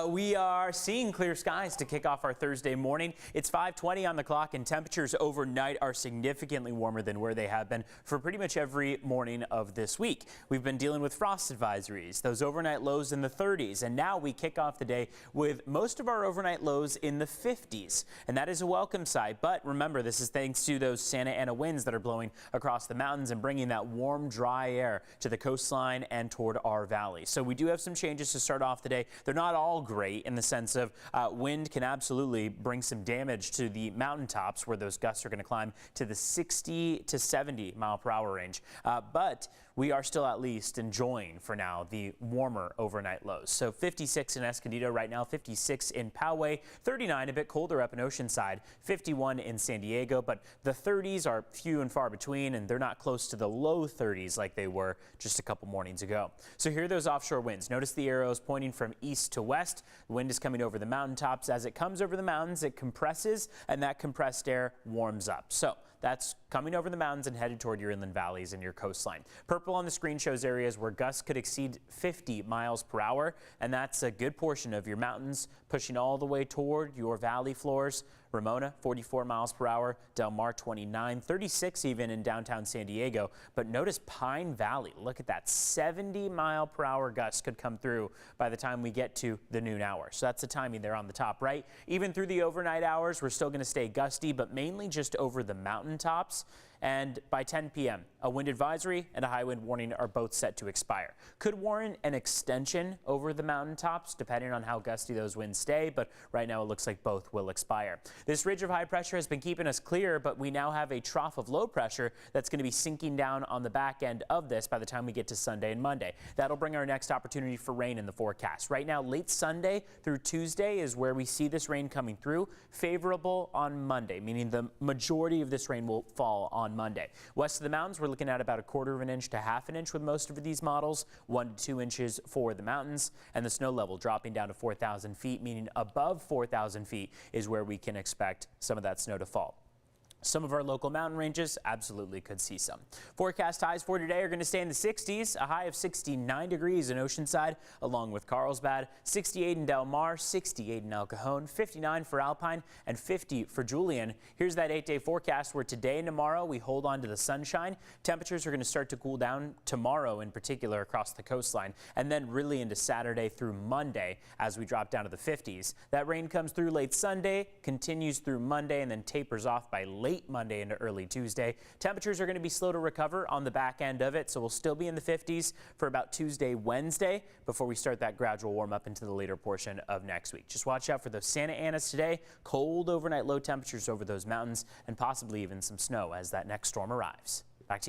We are seeing clear skies to kick off our Thursday morning. It's 5:20 on the clock, and temperatures overnight are significantly warmer than where they have been for pretty much every morning of this week. We've been dealing with frost advisories, those overnight lows in the 30s, and now we kick off the day with most of our overnight lows in the 50s, and that is a welcome sight. But remember, this is thanks to those Santa Ana winds that are blowing across the mountains and bringing that warm, dry air to the coastline and toward our valley. So we do have some changes to start off the day. They're not all great in the sense of wind can absolutely bring some damage to the mountaintops where those gusts are going to climb to the 60 to 70 mile per hour range. But we are still at least enjoying for now the warmer overnight lows. So 56 in Escondido right now, 56 in Poway, 39 a bit colder up in Oceanside, 51 in San Diego, but the 30s are few and far between, and they're not close to the low 30s like they were just a couple mornings ago. So here are those offshore winds. Notice the arrows pointing from east to west. The wind is coming over the mountaintops. As it comes over the mountains, it compresses, and that compressed air warms up. So that's coming over the mountains and headed toward your inland valleys and your coastline. Purple on the screen shows areas where gusts could exceed 50 miles per hour, and that's a good portion of your mountains pushing all the way toward your valley floors. Ramona, 44 miles per hour, Del Mar, 29, 36 even in downtown San Diego. But notice Pine Valley, look at that, 70 mile per hour gusts could come through by the time we get to the noon hour. So that's the timing there on the top right. Even through the overnight hours, we're still going to stay gusty, but mainly just over the mountaintops. And by 10 p.m., a wind advisory and a high wind warning are both set to expire. Could warrant an extension over the mountaintops, depending on how gusty those winds stay, but right now it looks like both will expire. This ridge of high pressure has been keeping us clear, but we now have a trough of low pressure that's going to be sinking down on the back end of this by the time we get to Sunday and Monday. That'll bring our next opportunity for rain in the forecast. Right now, late Sunday through Tuesday is where we see this rain coming through. Favorable on Monday, meaning the majority of this rain will fall on Monday. West of the mountains, we're looking at about 1/4 of an inch to 1/2 an inch with most of these models, 1 to 2 inches for the mountains, and the snow level dropping down to 4,000 feet, meaning above 4,000 feet is where we can expect some of that snow to fall. Some of our local mountain ranges absolutely could see some. Forecast highs for today are going to stay in the 60s, a high of 69 degrees in Oceanside, along with Carlsbad, 68 in Del Mar, 68 in El Cajon, 59 for Alpine, and 50 for Julian. Here's that 8-day forecast where today and tomorrow we hold on to the sunshine. Temperatures are going to start to cool down tomorrow in particular across the coastline, and then really into Saturday through Monday as we drop down to the 50s. That rain comes through late Sunday, continues through Monday, and then tapers off by late Monday into early Tuesday. Temperatures are going to be slow to recover on the back end of it, so we'll still be in the 50s for about Tuesday, Wednesday before we start that gradual warm up into the later portion of next week. Just watch out for those Santa Anas today. Cold overnight low temperatures over those mountains and possibly even some snow as that next storm arrives. Back to you.